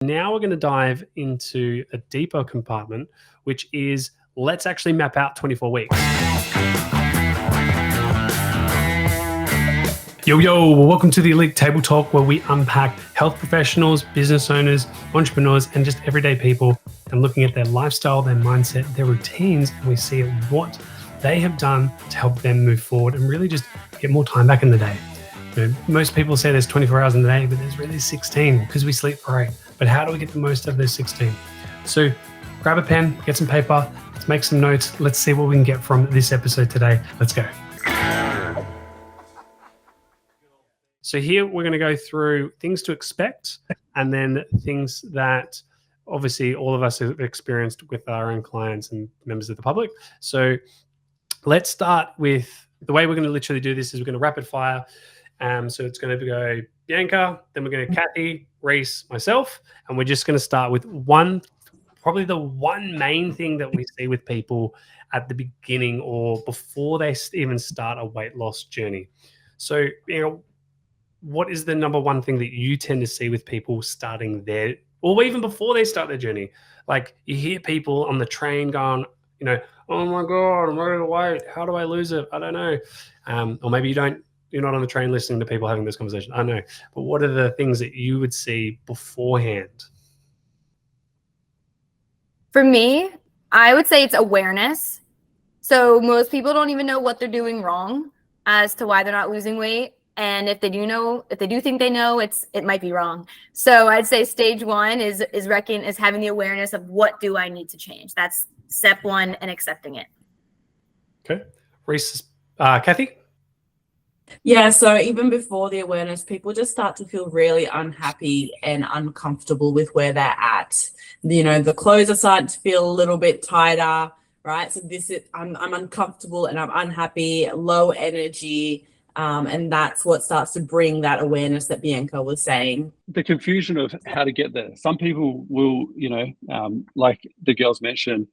Now we're going to dive into a deeper compartment, which is let's actually map out 24 weeks. Yo, welcome to the Elite Table Talk, where we unpack health professionals, business owners, entrepreneurs, and just everyday people, and looking at their lifestyle, their mindset, their routines, and we see what they have done to help them move forward and really just get more time back in the day. Most people say there's 24 hours in the day, but there's really 16 because we sleep for 8. But how do we get the most out of those 16? So grab a pen, get some paper, let's make some notes. Let's see what we can get from this episode today. Let's go. So here we're going to go through things to expect and then things that obviously all of us have experienced with our own clients and members of the public. So let's start with the way we're going to literally do this is we're going to rapid fire. So it's going to go Bianca, then we're going to Kathy, Reece, myself, and we're just going to start with probably the one main thing that we see with people at the beginning or before they even start a weight loss journey. So, what is the number one thing that you tend to see with people starting there, or even before they start their journey? Like you hear people on the train going, oh my God, I'm running away. How do I lose it? I don't know. Or maybe you're not on the train listening to people having this conversation. I know. But what are the things that you would see beforehand? For me, I would say it's awareness. So most people don't even know what they're doing wrong as to why they're not losing weight. And if they do think they know, it might be wrong. So I'd say stage one is having the awareness of what do I need to change. That's step one, and accepting it. Okay. Reece, Kathy? Yeah, so even before the awareness, people just start to feel really unhappy and uncomfortable with where they're at. The clothes are starting to feel a little bit tighter, right? So I'm uncomfortable and I'm unhappy, low energy, and that's what starts to bring that awareness that Bianca was saying. The confusion of how to get there. Some people will, like the girls mentioned,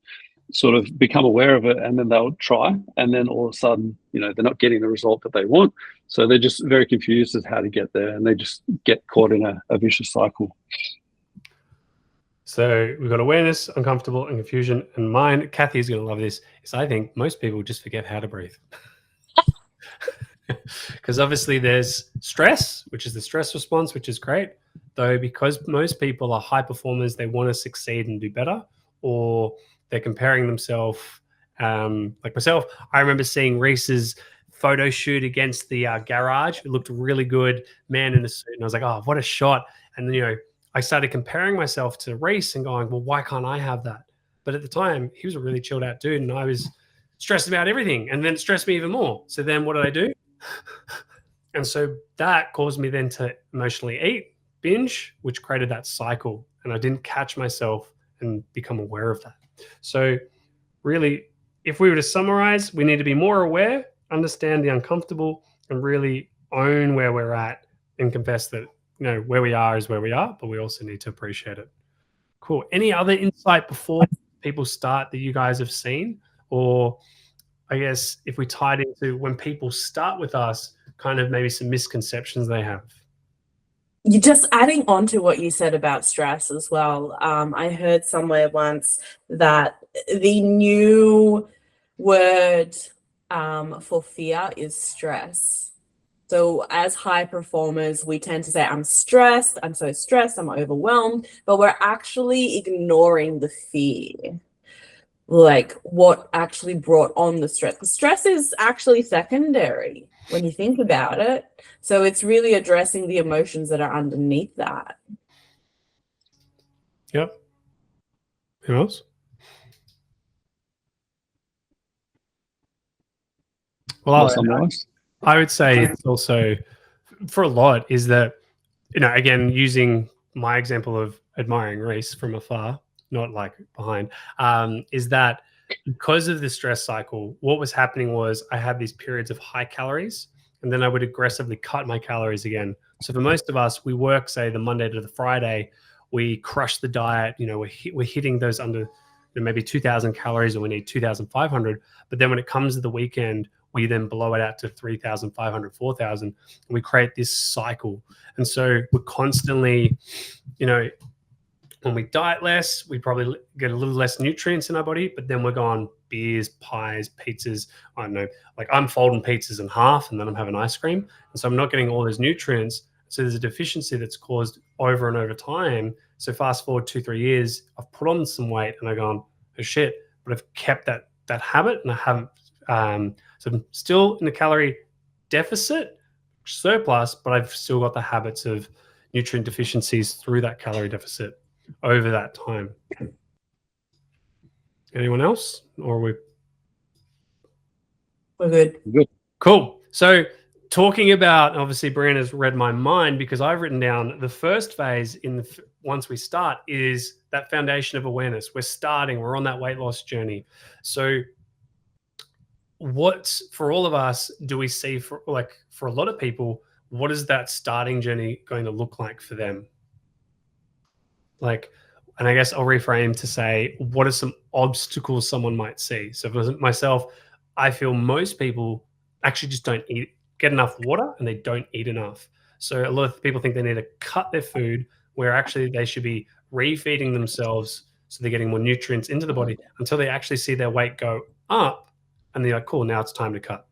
sort of become aware of it and then they'll try, and then all of a sudden, they're not getting the result that they want. So they're just very confused as how to get there, and they just get caught in a vicious cycle. So we've got awareness, uncomfortable, and confusion. And mine, Kathy's going to love this, is I think most people just forget how to breathe. Because obviously there's stress, which is the stress response, which is great. Though because most people are high performers, they want to succeed and do better, or they're comparing themselves. Like myself, I remember seeing Reece's photo shoot against the garage. It looked really good, man in a suit. And I was like, oh, what a shot. And then, I started comparing myself to Reece and going, well, why can't I have that? But at the time, he was a really chilled out dude, and I was stressed about everything. And then it stressed me even more. So then what did I do? And so that caused me then to emotionally eat, binge, which created that cycle. And I didn't catch myself and become aware of that. So really, if we were to summarize, we need to be more aware, understand the uncomfortable, and really own where we're at and confess that, where we are is where we are, but we also need to appreciate it. Cool. Any other insight before people start that you guys have seen? Or I guess if we tied into when people start with us, kind of maybe some misconceptions they have. You're just adding on to what you said about stress as well. I heard somewhere once that the new word for fear is stress. So as high performers, we tend to say, I'm stressed, I'm so stressed, I'm overwhelmed, but we're actually ignoring the fear. Like what actually brought on the stress. The stress is actually secondary when you think about it. So it's really addressing the emotions that are underneath that. Yep. Who else? Well, I would say it's also, for a lot, is that, again, using my example of admiring Reece from afar, not like behind, is that because of the stress cycle, what was happening was I had these periods of high calories, and then I would aggressively cut my calories again. So for most of us, we work, say, the Monday to the Friday, we crush the diet, we're hitting those under maybe 2,000 calories, and we need 2,500. But then when it comes to the weekend, we then blow it out to 3,500, 4,000, and we create this cycle. And so we're constantly, when we diet less, we probably get a little less nutrients in our body, but then we're going beers, pies, pizzas. I don't know, like I'm folding pizzas in half and then I'm having ice cream. And so I'm not getting all those nutrients. So there's a deficiency that's caused over and over time. So fast forward 2-3 years, I've put on some weight and I've gone, oh shit, but I've kept that habit and I haven't, so I'm still in a calorie deficit, surplus, but I've still got the habits of nutrient deficiencies through that calorie deficit over that time. Anyone else? Or We're good. Good. Cool. So talking about, obviously Brianna's read my mind because I've written down the first phase once we start is that foundation of awareness. We're on that weight loss journey. So what for all of us do we see for a lot of people, what is that starting journey going to look like for them? And I guess I'll reframe to say, what are some obstacles someone might see? So for myself, I feel most people actually just don't get enough water and they don't eat enough. So a lot of people think they need to cut their food where actually they should be refeeding themselves so they're getting more nutrients into the body until they actually see their weight go up and they're like, cool, now it's time to cut.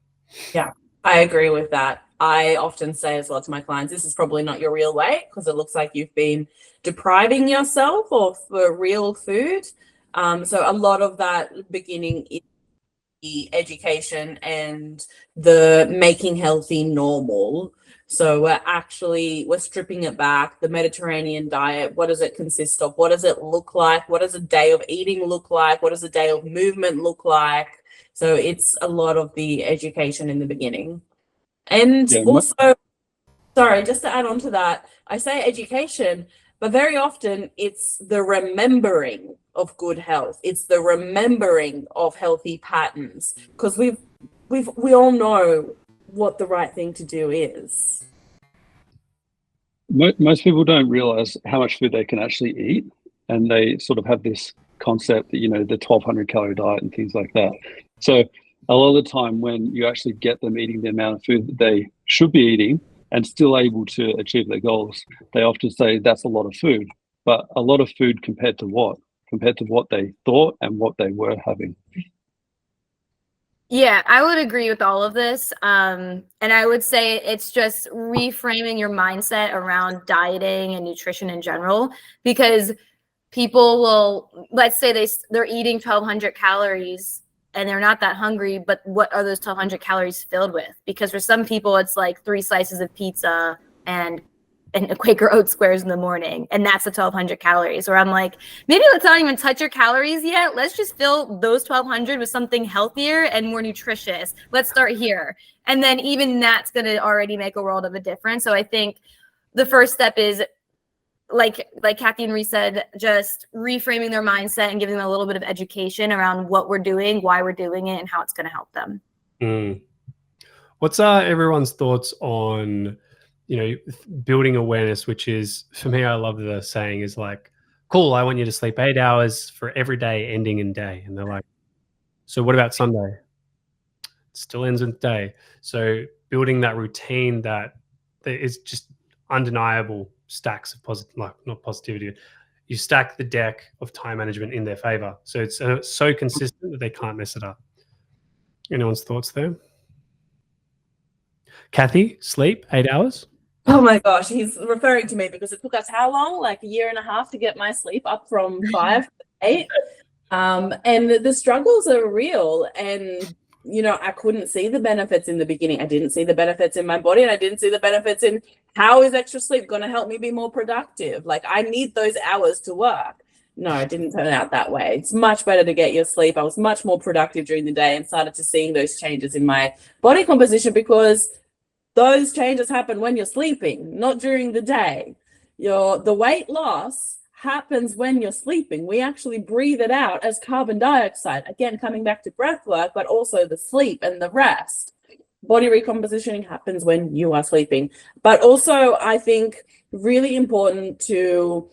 Yeah, I agree with that. I often say as well to my clients, this is probably not your real weight because it looks like you've been depriving yourself of real food. So a lot of that beginning is the education and the making healthy normal. So we're stripping it back. The Mediterranean diet, what does it consist of? What does it look like? What does a day of eating look like? What does a day of movement look like? So it's a lot of the education in the beginning. And also, sorry, just to add on to that, I say education, but very often it's the remembering of good health. It's the remembering of healthy patterns because we all know what the right thing to do is. Most people don't realize how much food they can actually eat, and they sort of have this concept that, the 1,200 calorie diet and things like that. So a lot of the time when you actually get them eating the amount of food that they should be eating and still able to achieve their goals, they often say that's a lot of food. But a lot of food compared to what? Compared to what they thought and what they were having. Yeah, I would agree with all of this. And I would say it's just reframing your mindset around dieting and nutrition in general, because people will, let's say they're eating 1,200 calories and they're not that hungry, but what are those 1,200 calories filled with? Because for some people, it's like 3 slices of pizza and a Quaker Oat squares in the morning, and that's the 1,200 calories. Or I'm like, maybe let's not even touch your calories yet. Let's just fill those 1,200 with something healthier and more nutritious. Let's start here. And then even that's going to already make a world of a difference. So I think the first step is, like Kathy and Reece said, just reframing their mindset and giving them a little bit of education around what we're doing, why we're doing it, and how it's going to help them. What's everyone's thoughts on, building awareness, which is, for me, I love the saying is like, cool, I want you to sleep 8 hours for every day ending in day. And they're like, so what about Sunday? It still ends with day. So building that routine that is just undeniable stacks of not positivity. You stack the deck of time management in their favor. So it's so consistent that they can't mess it up. Anyone's thoughts there? Kathy, sleep 8 hours? Oh my gosh, he's referring to me because it took us how long? Like 1.5 years to get my sleep up from 5 to 8. And the struggles are real. And, I couldn't see the benefits in the beginning. I didn't see the benefits in my body, and I didn't see the benefits in how is extra sleep going to help me be more productive? Like, I need those hours to work. No, it didn't turn out that way. It's much better to get your sleep. I was much more productive during the day and started to seeing those changes in my body composition, because those changes happen when you're sleeping, not during the day. The weight loss happens when you're sleeping. We actually breathe it out as carbon dioxide. Again, coming back to breath work, but also the sleep and the rest. Body recompositioning happens when you are sleeping. But also, I think really important to,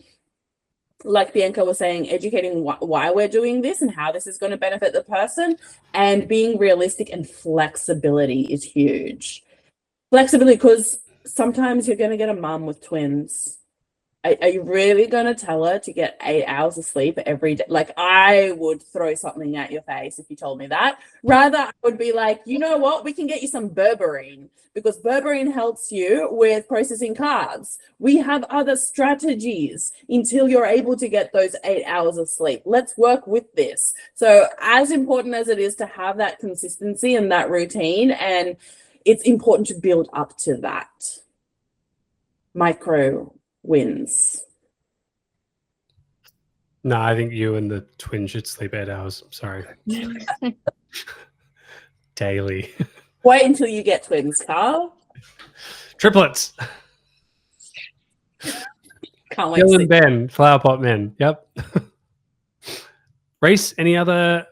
like Bianca was saying, educating why we're doing this and how this is going to benefit the person, and being realistic, and flexibility is huge. Flexibility, because sometimes you're going to get a mom with twins. Are you really going to tell her to get 8 hours of sleep every day? Like, I would throw something at your face if you told me that. Rather, I would be like, you know what? We can get you some berberine, because berberine helps you with processing carbs. We have other strategies until you're able to get those 8 hours of sleep. Let's work with this. So as important as it is to have that consistency and that routine, and it's important to build up to that. Micro wins. No, I think you and the twin should sleep 8 hours. Sorry. Daily. Wait until you get twins, Carl. Triplets. Can't wait Bill to and see. Ben, flower pot men. Yep. Reece, any other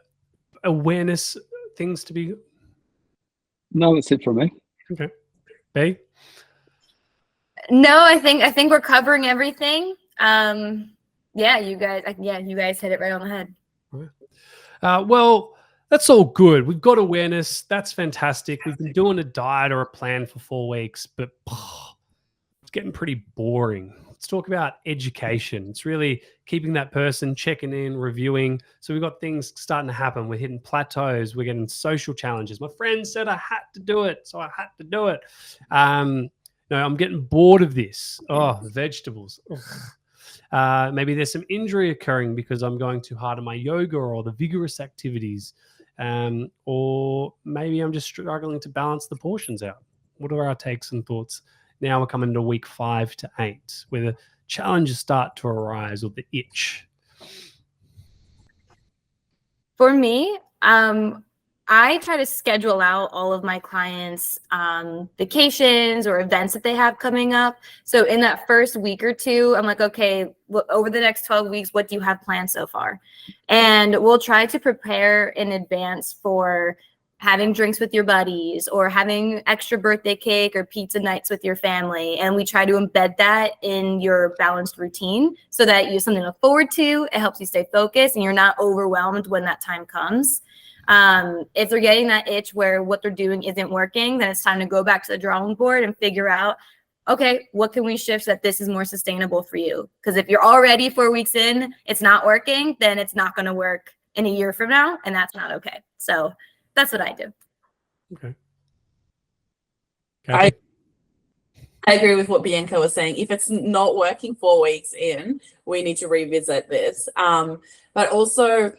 awareness things to be? No, that's it from me. Okay. B? No, I think we're covering everything. Yeah, you guys hit it right on the head. Well, that's all good. We've got awareness. That's fantastic. We've been doing a diet or a plan for 4 weeks, but it's getting pretty boring. Let's talk about education. It's really keeping that person, checking in, reviewing. So we've got things starting to happen. We're hitting plateaus. We're getting social challenges. My friend said I had to do it, so I had to do it. No, I'm getting bored of this. Oh, vegetables. Maybe there's some injury occurring because I'm going too hard on my yoga or the vigorous activities. Or maybe I'm just struggling to balance the portions out. What are our takes and thoughts? Now we're coming to week 5 to 8, where the challenges start to arise, or the itch. For me, I try to schedule out all of my clients' vacations or events that they have coming up. So in that first week or two, I'm like, okay, over the next 12 weeks, what do you have planned so far? And we'll try to prepare in advance for having drinks with your buddies or having extra birthday cake or pizza nights with your family. And we try to embed that in your balanced routine so that you have something to look forward to. It helps you stay focused and you're not overwhelmed when that time comes. If they're getting that itch where what they're doing isn't working, then it's time to go back to the drawing board and figure out, okay, what can we shift so that this is more sustainable for you? Because if you're already 4 weeks in, it's not working, then it's not going to work in a year from now, and that's not okay. So that's what I do. Okay. I agree with what Bianca was saying. If it's not working 4 weeks in, we need to revisit this. But also,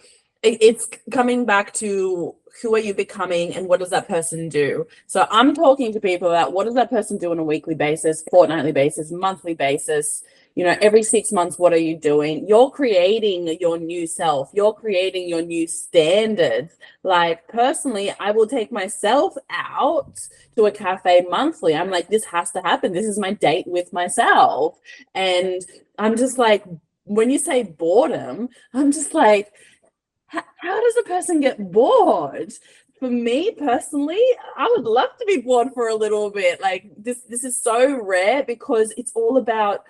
it's coming back to who are you becoming and what does that person do? So I'm talking to people about what does that person do on a weekly basis, fortnightly basis, monthly basis, every 6 months, what are you doing? You're creating your new self. You're creating your new standards. Like personally, I will take myself out to a cafe monthly. I'm like, this has to happen. This is my date with myself. And I'm just like, when you say boredom, I'm just like, how does a person get bored? For me personally, I would love to be bored for a little bit. Like this is so rare because it's all about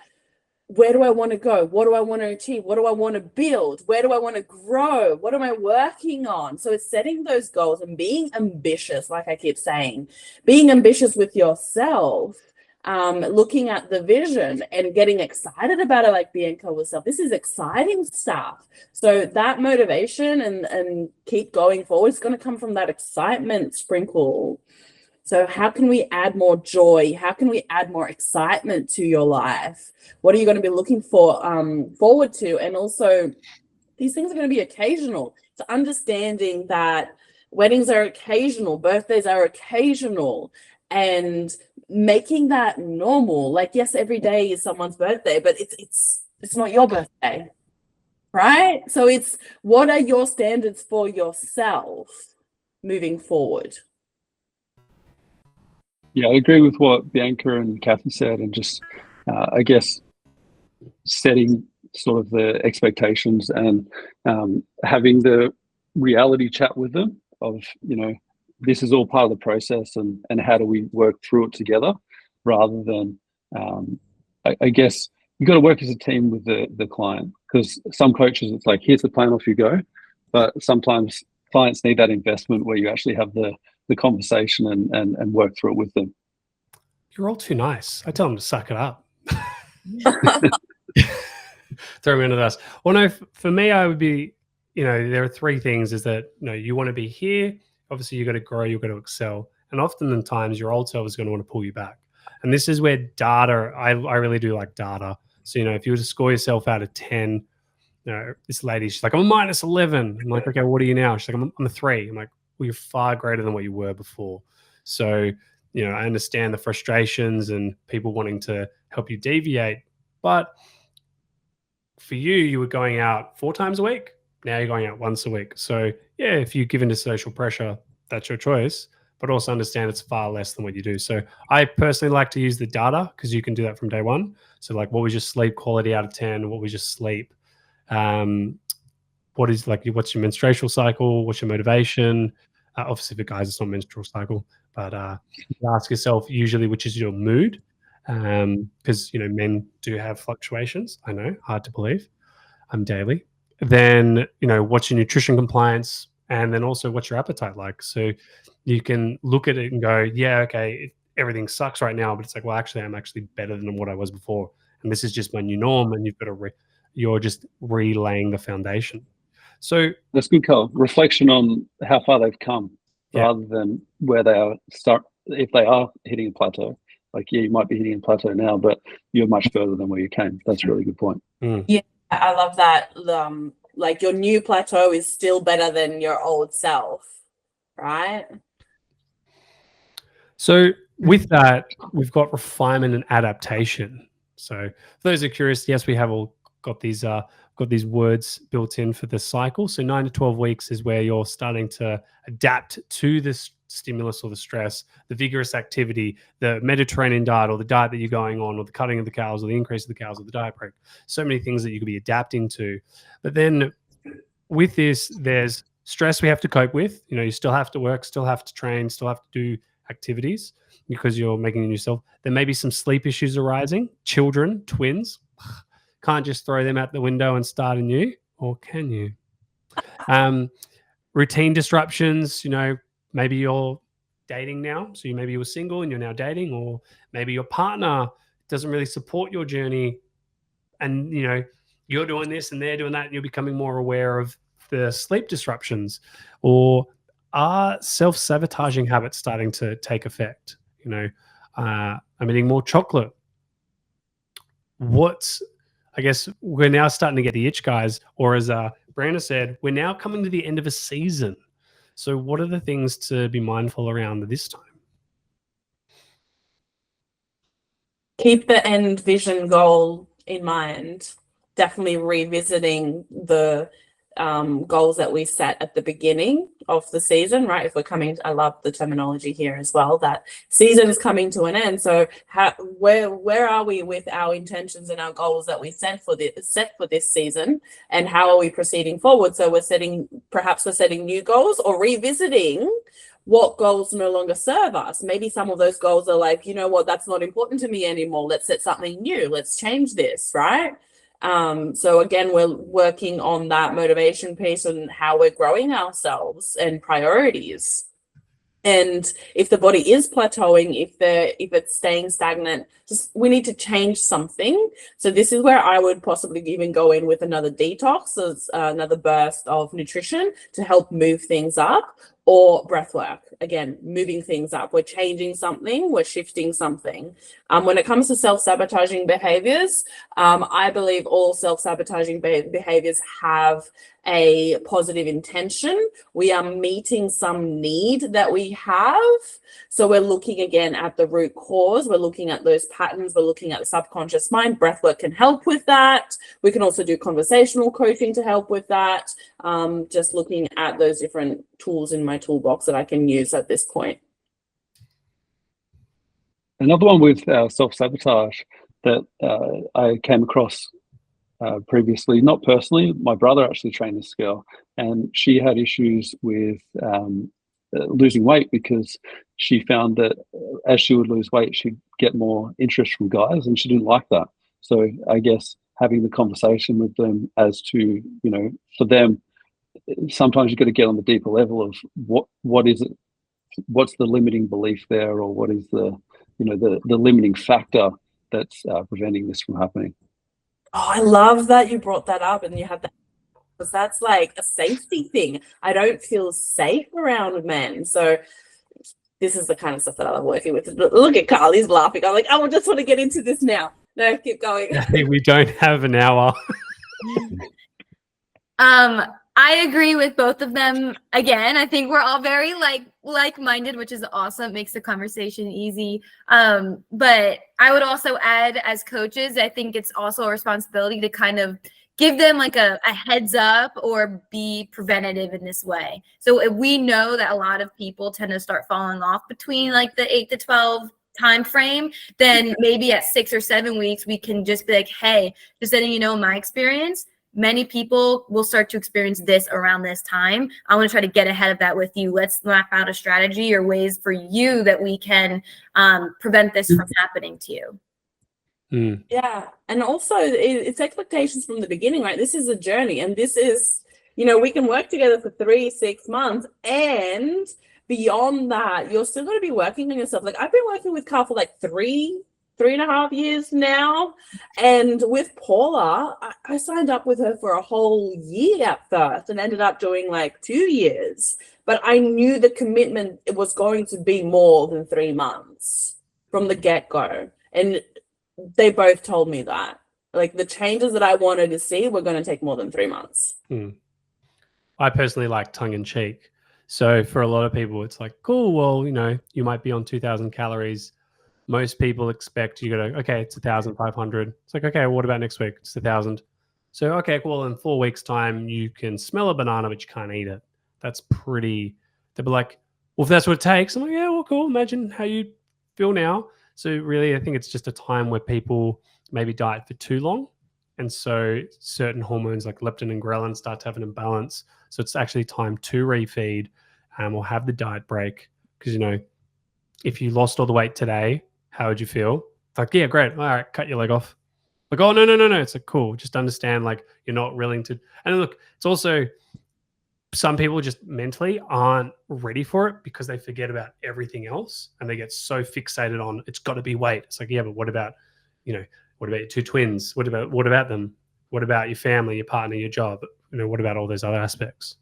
where do I want to go? What do I want to achieve? What do I want to build? Where do I want to grow? What am I working on? So it's setting those goals and being ambitious, like I keep saying, being ambitious with yourself. Looking at the vision and getting excited about it, like Bianca was saying, this is exciting stuff. So that motivation and keep going forward is going to come from that excitement sprinkle. So how can we add more joy? How can we add more excitement to your life? What are you going to be looking for forward to? And also, these things are going to be occasional. So understanding that weddings are occasional, birthdays are occasional, and making that normal. Like, yes, every day is someone's birthday, but it's not your birthday, right? So it's what are your standards for yourself moving forward? Yeah, I agree with what Bianca and Kathy said, and just I guess setting sort of the expectations and having the reality chat with them of, this is all part of the process and how do we work through it together, rather than I guess you've got to work as a team with the client, because some coaches, it's like, here's the plan, off you go. But sometimes clients need that investment where you actually have the conversation and work through it with them. You're all too nice. I tell them to suck it up. Throw me under the bus. Well, no, for me, I would be, there are three things is that, you want to be here. Obviously, you got to grow, you've got to excel. And oftentimes your old self is going to want to pull you back. And this is where data, I really do like data. So, if you were to score yourself out of 10, this lady, she's like, I'm a minus 11. I'm like, okay, what are you now? She's like, I'm a 3. I'm like, well, you're far greater than what you were before. So, I understand the frustrations and people wanting to help you deviate. But for you, you were going out 4 times a week. Now you're going out once a week. So, yeah, if you give into social pressure, that's your choice. But also understand it's far less than what you do. So I personally like to use the data because you can do that from day one. So like, what was your sleep quality out of 10? What was your sleep? What's your menstrual cycle? What's your motivation? Obviously for guys, it's not menstrual cycle, but you ask yourself usually, which is your mood? Because, men do have fluctuations. I know, hard to believe. I'm daily. Then, what's your nutrition compliance? And then also what's your appetite like? So you can look at it and go, yeah, okay, everything sucks right now, but it's like, well, actually, I'm actually better than what I was before. And this is just my new norm. And you've got to, you're just relaying the foundation. So that's good, Carl. Reflection on how far they've come rather than where they are if they are hitting a plateau. Like, yeah, you might be hitting a plateau now, but you're much further than where you came. That's a really good point. Yeah, I love that. Like your new plateau is still better than your old self, right? So with that, we've got refinement and adaptation. So for those who are curious, yes, we have all got these words built in for the cycle. So 9 to 12 weeks is where you're starting to adapt to this stimulus or the stress, the vigorous activity, the Mediterranean diet or the diet that you're going on, or the cutting of the cows or the increase of the cows or the diet break. So many things that you could be adapting to. But then with this, there's stress we have to cope with. You still have to work, still have to train, still have to do activities because you're making yourself. There may be some sleep issues arising. Children, twins, can't just throw them out the window and start anew, or can you? Routine disruptions, maybe you're dating now. So maybe you were single and you're now dating, or maybe your partner doesn't really support your journey and, you're doing this and they're doing that and you're becoming more aware of the sleep disruptions. Or are self-sabotaging habits starting to take effect? I'm eating more chocolate. I guess we're now starting to get the itch, guys. Or as Brandon said, we're now coming to the end of a season. So what are the things to be mindful around this time? Keep the end vision goal in mind. Definitely revisiting the goals that we set at the beginning of the season, right? If we're coming, I love the terminology here as well, that season is coming to an end. So where are we with our intentions and our goals that we set for this season, and how are we proceeding forward? So we're setting new goals, or revisiting what goals no longer serve us. Maybe some of those goals are like, that's not important to me anymore. Let's set something new. Let's change this, right? So again, we're working on that motivation piece and how we're growing ourselves and priorities. And if the body is plateauing, if it's staying stagnant, we need to change something. So this is where I would possibly even go in with another detox, another burst of nutrition to help move things up, or breath work. Again, moving things up. We're changing something, we're shifting something. When it comes to self-sabotaging behaviors, I believe all self-sabotaging behaviors have a positive intention. We are meeting some need that we have. So we're looking again at the root cause. We're looking at those patterns. We're looking at the subconscious mind. Breathwork can help with that. We can also do conversational coaching to help with that. Just looking at those different tools in my toolbox that I can use at this point. Another one with self-sabotage that I came across previously, not personally. My brother actually trained this girl, and she had issues with losing weight because she found that as she would lose weight, she'd get more interest from guys, and she didn't like that. So I guess having the conversation with them as to, for them, sometimes you've got to get on the deeper level of what is it, what's the limiting belief there, or what is the limiting factor that's preventing this from happening. Oh, I love that you brought that up and you had that, because that's like a safety thing. I don't feel safe around men. So this is the kind of stuff that I love working with. Look at Carl, he's laughing. I'm like, oh, I just want to get into this now. No, keep going. We don't have an hour. I agree with both of them. Again, I think we're all very like-minded, which is awesome. Makes the conversation easy. But I would also add, as coaches, I think it's also a responsibility to kind of give them like a heads up or be preventative in this way. So if we know that a lot of people tend to start falling off between like the 8 to 12 time frame, then maybe at 6 or 7 weeks, we can just be like, hey, just letting you know my experience, many people will start to experience this around this time. I want to try to get ahead of that with you. Let's map out a strategy or ways for you that we can prevent this from happening to you. Yeah. And also it's expectations from the beginning, right? This is a journey, and this is, you know, we can work together for 3-6 months, and beyond that, you're still going to be working on yourself. Like I've been working with Carl for like 3.5 years now. And with Paula, I signed up with her for a whole year at first and ended up doing like 2 years. But I knew the commitment, it was going to be more than 3 months from the get-go. And they both told me that. Like the changes that I wanted to see were going to take more than 3 months. I personally like tongue in cheek. So for a lot of people, it's like, cool, well, you know, you might be on 2,000 calories. Most people expect you got to, okay, it's 1,500. It's like, okay, well, what about next week? It's 1,000. So, okay, well, in 4 weeks' time, you can smell a banana, but you can't eat it. That's pretty, they'll be like, well, if that's what it takes. I'm like, yeah, well, cool. Imagine how you feel now. So really, I think it's just a time where people maybe diet for too long. And so certain hormones like leptin and ghrelin start to have an imbalance. So it's actually time to refeed or have the diet break. Because, you know, if you lost all the weight today, how would you feel? It's like, yeah, great. All right, cut your leg off. Like, oh, no. It's like, cool. Just understand, like, you're not willing to. And look, it's also some people just mentally aren't ready for it because they forget about everything else and they get so fixated on it's got to be weight. It's like, yeah, but what about, you know, what about your 2 twins? What about them? What about your family, your partner, your job? You know, what about all those other aspects?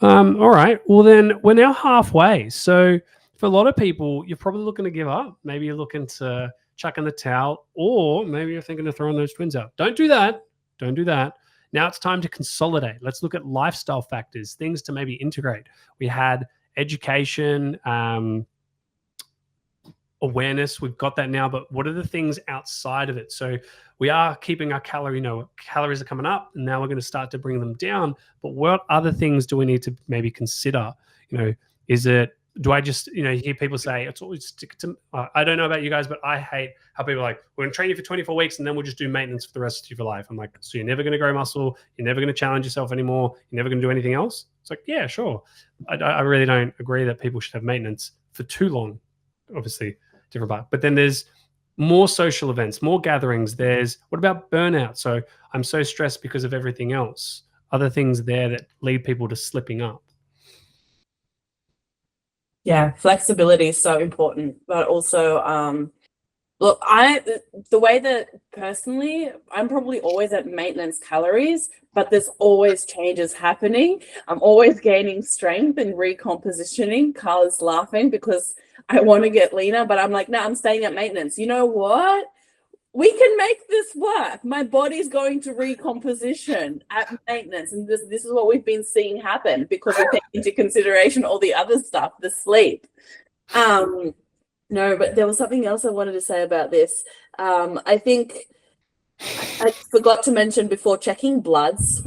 All right. Well, then we're now halfway. So for a lot of people, you're probably looking to give up. Maybe you're looking to chuck in the towel, or maybe you're thinking of throwing those twins out. Don't do that. Don't do that. Now it's time to consolidate. Let's look at lifestyle factors, things to maybe integrate. We had education, awareness. We've got that now, but what are the things outside of it? So we are keeping our calories are coming up, and now we're going to start to bring them down. But what other things do we need to maybe consider? You know, do I just, you know, you hear people say it's always stick to, I don't know about you guys, but I hate how people are like, we're going to train you for 24 weeks and then we'll just do maintenance for the rest of your life. I'm like, so you're never going to grow muscle. You're never going to challenge yourself anymore. You're never going to do anything else. It's like, yeah, sure. I really don't agree that people should have maintenance for too long. Obviously, different part. But then there's more social events, more gatherings. There's, what about burnout? So I'm so stressed because of everything else. Other things there that lead people to slipping up. Yeah, flexibility is so important, but also, look, the way that personally, I'm probably always at maintenance calories, but there's always changes happening. I'm always gaining strength and recompositioning. Carl is laughing because I want to get leaner, but I'm like, no, I'm staying at maintenance. You know what? We can make this work. My body's going to recomposition at maintenance. And this is what we've been seeing happen because we take into consideration all the other stuff, the sleep. No, but there was something else I wanted to say about this. I think I forgot to mention before, checking bloods.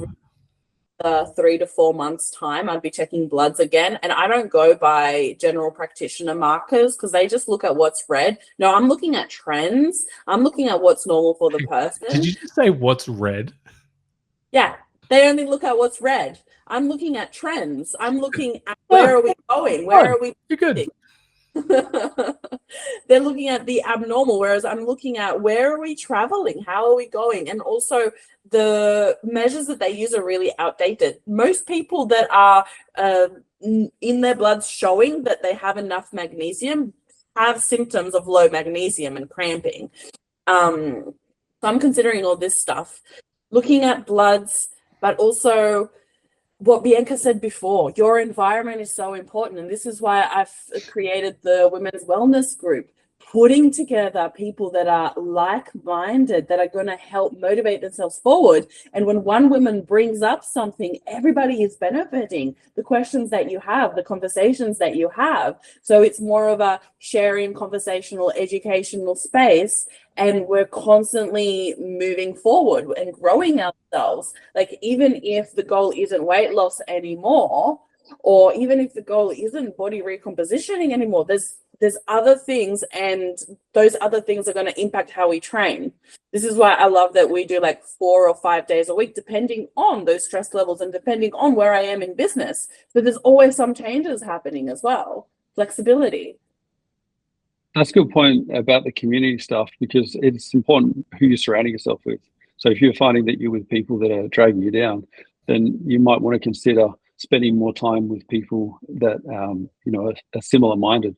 3 to 4 months time, I'd be checking bloods again. And I don't go by general practitioner markers because they just look at what's red. No, I'm looking at trends. I'm looking at what's normal for the person. Did you just say what's red? Yeah, they only look at what's red. I'm looking at trends. I'm looking at where are we going? Where are we? You're good. They're looking at the abnormal, whereas I'm looking at where are we traveling? How are we going? And also the measures that they use are really outdated. Most people that are in their bloods showing that they have enough magnesium have symptoms of low magnesium and cramping. So I'm considering all this stuff, looking at bloods, but also what Bianca said before, your environment is so important. And this is why I've created the Women's Wellness Group, putting together people that are like-minded, that are going to help motivate themselves forward. And when one woman brings up something, everybody is benefiting. The questions that you have, the conversations that you have. So it's more of a sharing, conversational, educational space. And we're constantly moving forward and growing ourselves. Like, even if the goal isn't weight loss anymore, or even if the goal isn't body recompositioning anymore, there's other things, and those other things are going to impact how we train. This is why I love that we do like 4 or 5 days a week, depending on those stress levels and depending on where I am in business. So there's always some changes happening as well. Flexibility. That's a good point about the community stuff, because it's important who you're surrounding yourself with. So if you're finding that you're with people that are dragging you down, then you might want to consider spending more time with people that are similar minded.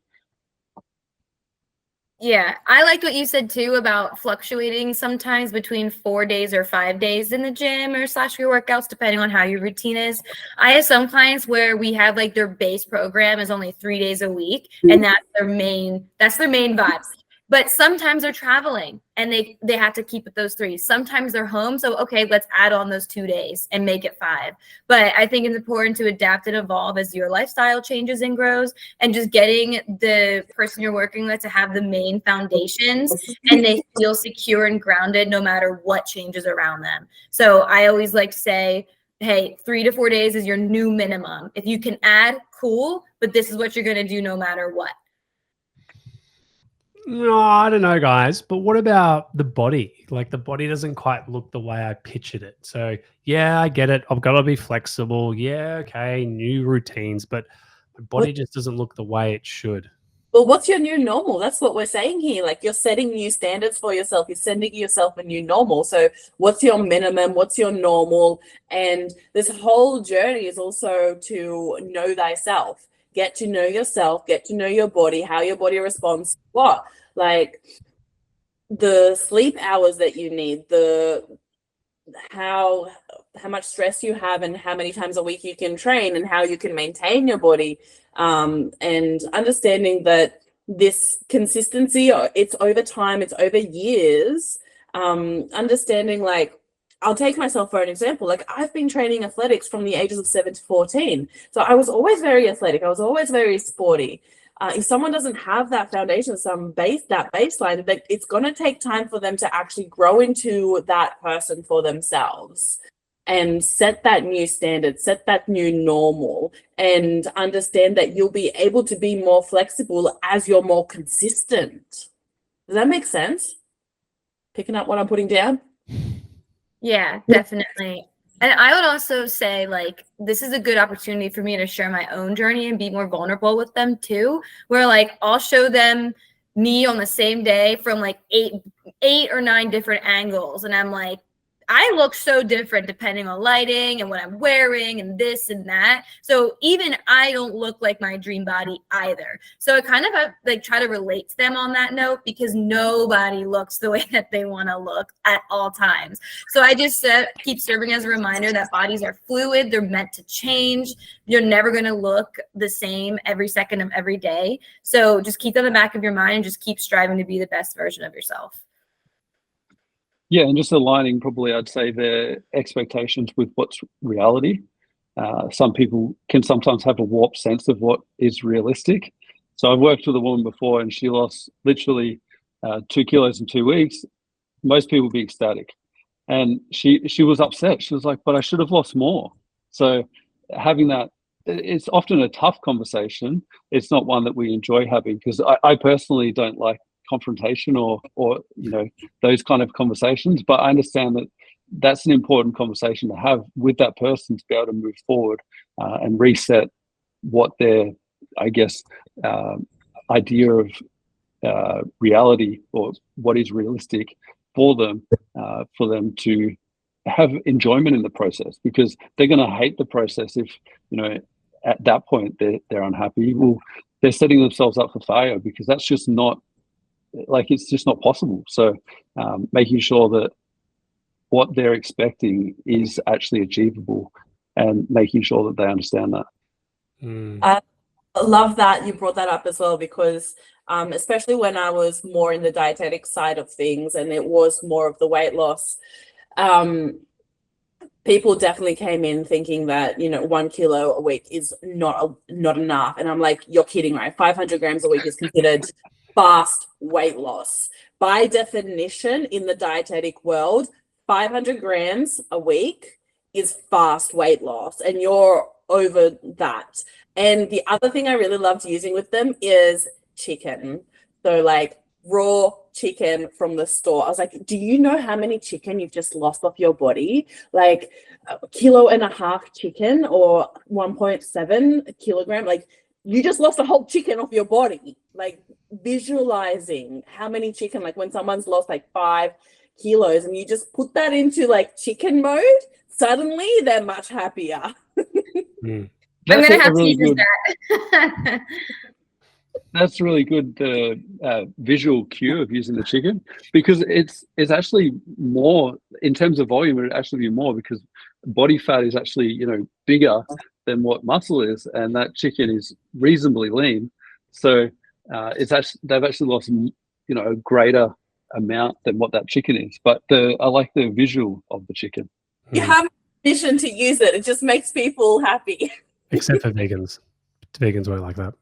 Yeah, I liked what you said too about fluctuating sometimes between 4 days or 5 days in the gym or / your workouts, depending on how your routine is. I have some clients where we have like their base program is only 3 days a week, and that's their main vibe. But sometimes they're traveling and they have to keep it those 3. Sometimes they're home. So, okay, let's add on those 2 days and make it 5. But I think it's important to adapt and evolve as your lifestyle changes and grows, and just getting the person you're working with to have the main foundations and they feel secure and grounded no matter what changes around them. So I always like to say, hey, 3 to 4 days is your new minimum. If you can add, cool, but this is what you're going to do no matter what. No, I don't know, guys. But what about the body? Like, the body doesn't quite look the way I pictured it. So, yeah, I get it. I've got to be flexible. Yeah, okay, new routines. But my body just doesn't look the way it should. Well, what's your new normal? That's what we're saying here. Like, you're setting new standards for yourself. You're sending yourself a new normal. So what's your minimum? What's your normal? And this whole journey is also to know thyself. Get to know yourself, get to know your body, how your body responds to what. Like, the sleep hours that you need, how much stress you have, and how many times a week you can train, and how you can maintain your body, and understanding that this consistency, it's over time, it's over years. Understanding, like, I'll take myself for an example. Like, I've been training athletics from the ages of 7 to 14. So I was always very athletic. I was always very sporty. If someone doesn't have that foundation, that baseline, that it's going to take time for them to actually grow into that person for themselves and set that new standard, set that new normal, and understand that you'll be able to be more flexible as you're more consistent. Does that make sense? Picking up what I'm putting down? Yeah, definitely. And I would also say, like, this is a good opportunity for me to share my own journey and be more vulnerable with them too, where like I'll show them me on the same day from like eight or 9 different angles. And I'm like, I look so different depending on lighting and what I'm wearing and this and that. So even I don't look like my dream body either. So I kind of like try to relate to them on that note, because nobody looks the way that they want to look at all times. So I just keep serving as a reminder that bodies are fluid. They're meant to change. You're never going to look the same every second of every day. So just keep that in the back of your mind and just keep striving to be the best version of yourself. Yeah, and just aligning probably, I'd say, their expectations with what's reality. Some people can sometimes have a warped sense of what is realistic. So I've worked with a woman before, and she lost literally 2 kilos in 2 weeks. Most people would be ecstatic. And she was upset. She was like, but I should have lost more. So having that, it's often a tough conversation. It's not one that we enjoy having, because I personally don't like confrontation or those kind of conversations, but I understand that that's an important conversation to have with that person to be able to move forward and reset what their, I guess, idea of reality, or what is realistic for them to have enjoyment in the process, because they're going to hate the process if at that point they're unhappy. Well, they're setting themselves up for failure, because that's just not like it's just not possible. So making sure that what they're expecting is actually achievable, and making sure that they understand that. I love that you brought that up as well, because especially when I was more in the dietetic side of things and it was more of the weight loss, people definitely came in thinking that, 1 kilo a week is not enough. And I'm like, you're kidding, right? 500 grams a week is considered fast weight loss. By definition, in the dietetic world, 500 grams a week is fast weight loss, and you're over that. And the other thing I really loved using with them is chicken. So like raw chicken from the store. I was like, do you know how many chicken you've just lost off your body? Like 1.5 kilo chicken or 1.7 kilogram. Like you just lost a whole chicken off your body. Like visualizing how many chicken, like when someone's lost like 5 kilos and you just put that into like chicken mode, suddenly they're much happier. I'm gonna have to use that. That's really good, the visual cue of using the chicken, because it's actually more in terms of volume. It would actually be more, because body fat is actually bigger than what muscle is, and that chicken is reasonably lean. So they've actually lost a greater amount than what that chicken is. But I like the visual of the chicken. You have permission to use it. It just makes people happy. Except for vegans. Vegans won't like that.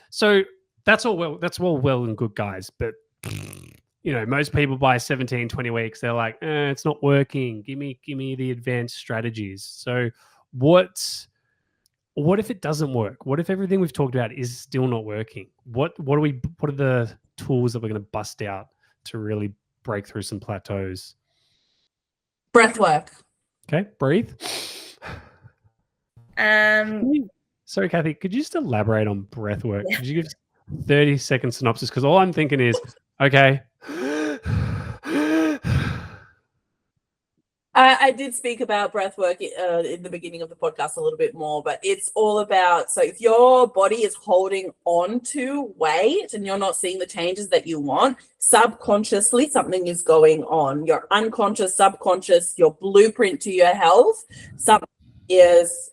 So that's all well and good, guys. But most people by 17, 20 weeks, they're like, it's not working. Give me the advanced strategies. So what if it doesn't work? What if everything we've talked about is still not working? What are the tools that we're going to bust out to really break through some plateaus? Breath work. Okay, breathe. Sorry, Kathy, could you just elaborate on breath work? Could you give 30-second synopsis? Because all I'm thinking is, okay. I did speak about breath work in the beginning of the podcast a little bit more, but it's all about, so if your body is holding on to weight and you're not seeing the changes that you want, subconsciously something is going on. Your unconscious, subconscious, your blueprint to your health, something is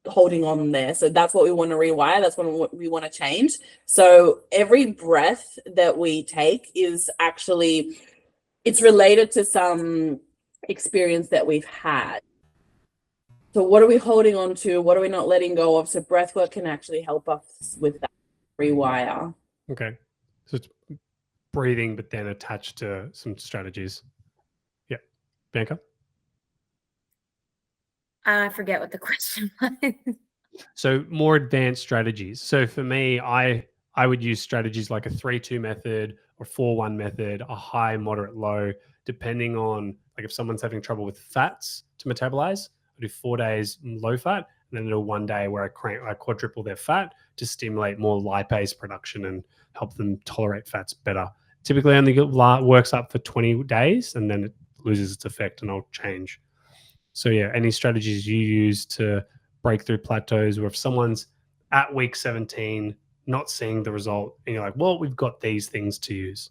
holding on there. So that's what we want to rewire. That's what we want to change. So every breath that we take is actually, it's related to some experience that we've had. So what are we holding on to? What are we not letting go of? So breath work can actually help us with that rewire. Okay. So it's breathing, but then attached to some strategies. Yeah. Bianca? I forget what the question was. So more advanced strategies. So for me, I would use strategies like a 3-2 method or 4-1 method, a high, moderate, low, depending on, like if someone's having trouble with fats to metabolize, I do 4 days low fat, and then I do 1 day where I quadruple their fat to stimulate more lipase production and help them tolerate fats better. Typically only works up for 20 days and then it loses its effect and I'll change. So yeah, any strategies you use to break through plateaus, or if someone's at week 17 not seeing the result and you're like, well, we've got these things to use.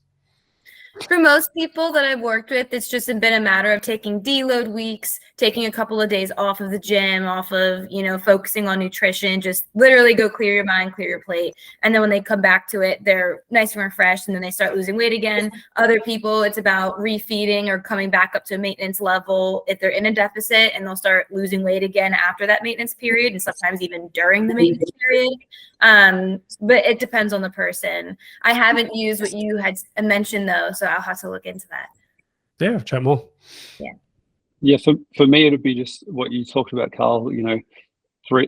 For most people that I've worked with, it's just been a matter of taking deload weeks, taking a couple of days off of the gym, off of, focusing on nutrition, just literally go clear your mind, clear your plate. And then when they come back to it, they're nice and refreshed and then they start losing weight again. Other people, it's about refeeding or coming back up to a maintenance level if they're in a deficit, and they'll start losing weight again after that maintenance period and sometimes even during the maintenance period. But it depends on the person. I haven't used what you had mentioned though, so I'll have to look into that. Yeah, chat more. Yeah, for me, it would be just what you talked about, Carl. Three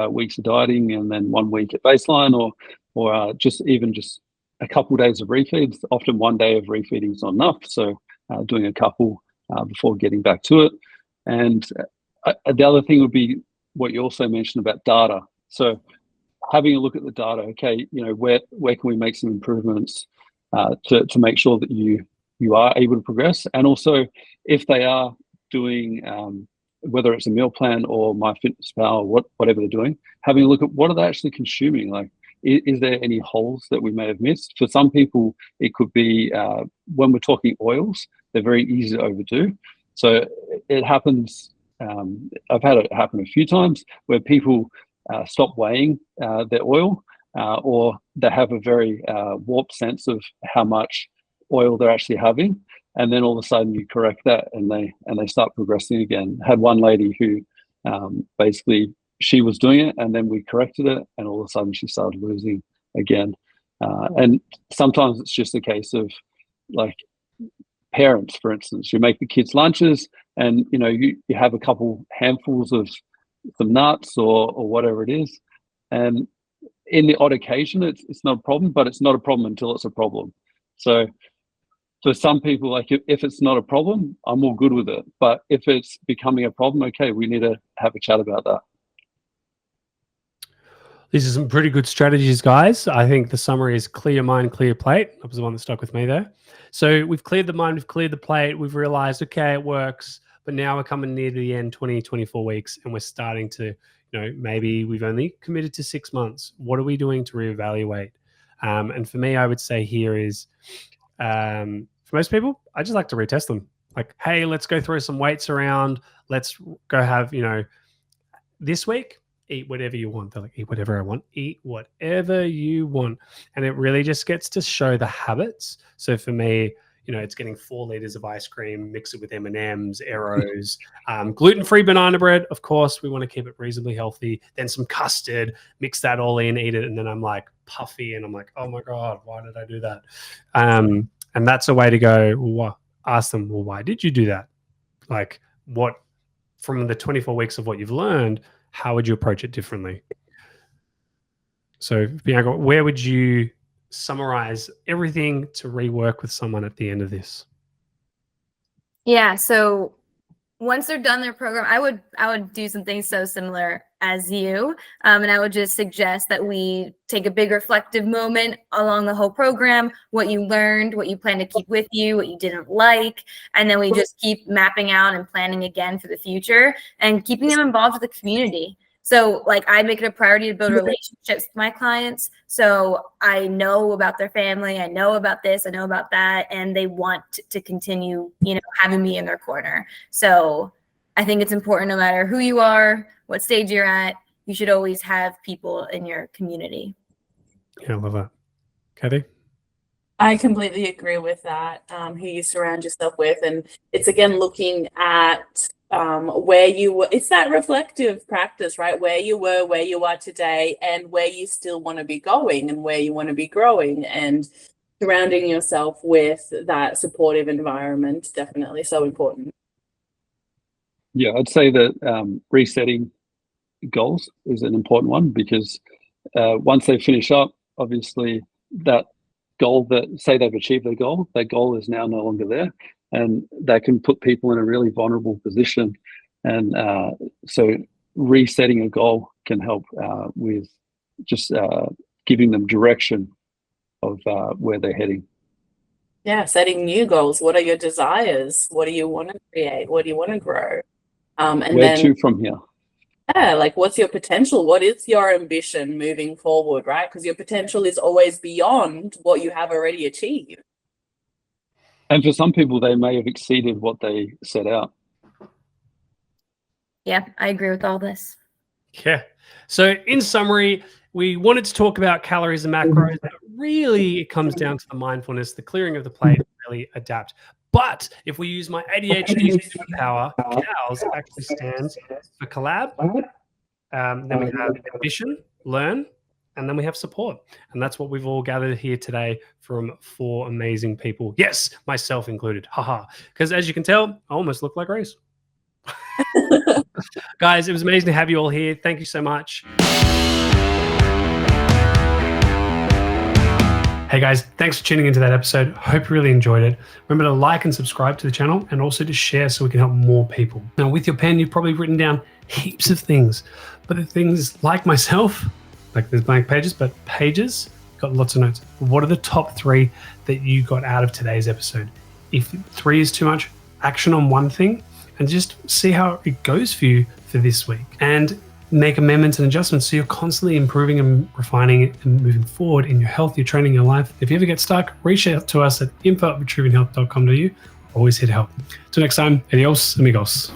weeks of dieting and then 1 week at baseline, or just a couple days of refeeds. Often 1 day of refeeding is not enough, so doing a couple before getting back to it. And the other thing would be what you also mentioned about data. So having a look at the data. Okay, where can we make some improvements to make sure that you are able to progress, and also if they are doing whether it's a meal plan or MyFitnessPal or whatever they're doing, having a look at what are they actually consuming. Like, is there any holes that we may have missed? For some people, it could be when we're talking oils, they're very easy to overdo. So it happens, I've had it happen a few times where people stop weighing their oil, or they have a very warped sense of how much oil they're actually having. And then all of a sudden you correct that and they start progressing again. I had one lady who basically she was doing it and then we corrected it and all of a sudden she started losing again. And sometimes it's just a case of like parents, for instance, you make the kids lunches and you have a couple handfuls of some nuts or whatever it is. And in the odd occasion, it's not a problem, but it's not a problem until it's a problem. So for some people, like if it's not a problem, I'm all good with it. But if it's becoming a problem, okay, we need to have a chat about that. These are some pretty good strategies, guys. I think the summary is clear mind, clear plate. That was the one that stuck with me there. So we've cleared the mind, we've cleared the plate. We've realized, okay, it works. But now we're coming near to the end, 20, 24 weeks, and we're starting to, maybe we've only committed to 6 months. What are we doing to reevaluate? And for me, I would say here is, for most people, I just like to retest them. Like, hey, let's go throw some weights around. Let's go have, this week, eat whatever you want. They're like, eat whatever I want. Eat whatever you want. And it really just gets to show the habits. So for me, it's getting 4 liters of ice cream, mix it with M&Ms, Aeros, gluten-free banana bread. Of course, we want to keep it reasonably healthy. Then some custard, mix that all in, eat it. And then I'm like puffy and I'm like, oh my God, why did I do that? And that's a way to go, ask them, well, why did you do that? Like what, from the 24 weeks of what you've learned, how would you approach it differently? So Bianca, where would you summarize everything to rework with someone at the end of this? Yeah, so once they're done their program, I would do something so similar as you, and I would just suggest that we take a big reflective moment along the whole program, what you learned, what you plan to keep with you, what you didn't like, and then we just keep mapping out and planning again for the future and keeping them involved with the community. So like I make it a priority to build relationships with my clients. So I know about their family. I know about this. I know about that. And they want to continue, having me in their corner. So I think it's important no matter who you are, what stage you're at, you should always have people in your community. Yeah, I love that. Kathy? I completely agree with that. Who you surround yourself with. And it's again looking at where you were. It's that reflective practice, right? Where you were, where you are today, and where you still want to be going and where you want to be growing, and surrounding yourself with that supportive environment. Definitely so important. Yeah, I'd say that resetting goals is an important one because once they finish up, obviously that goal that say they've achieved their goal, that goal is now no longer there. And that can put people in a really vulnerable position. And so resetting a goal can help with just giving them direction of where they're heading. Yeah, setting new goals. What are your desires? What do you want to create? What do you want to grow? And where then to from here? Yeah, like what's your potential? What is your ambition moving forward, right? Because your potential is always beyond what you have already achieved. And for some people, they may have exceeded what they set out. Yeah, I agree with all this. Yeah. So in summary, we wanted to talk about calories and macros, but really it comes down to the mindfulness, the clearing of the plate, really adapt. But if we use my ADHD superpower, CALS actually stands for collab. Then we have ambition, learn, and then we have support. And that's what we've all gathered here today from 4 amazing people. Yes, myself included. Haha. Because as you can tell, I almost look like Reece. Guys, it was amazing to have you all here. Thank you so much. Hey guys, thanks for tuning into that episode. Hope you really enjoyed it. Remember to like and subscribe to the channel and also to share so we can help more people. Now with your pen, you've probably written down heaps of things, but the things like myself, like there's blank pages, but pages, got lots of notes. What are the top 3 that you got out of today's episode? If 3 is too much, action on one thing and just see how it goes for you for this week. And make amendments and adjustments so you're constantly improving and refining and moving forward in your health, your training, your life. If you ever get stuck, reach out to us at info@vitruvianhealth.com.au. Always here to help. Till next time, adios amigos.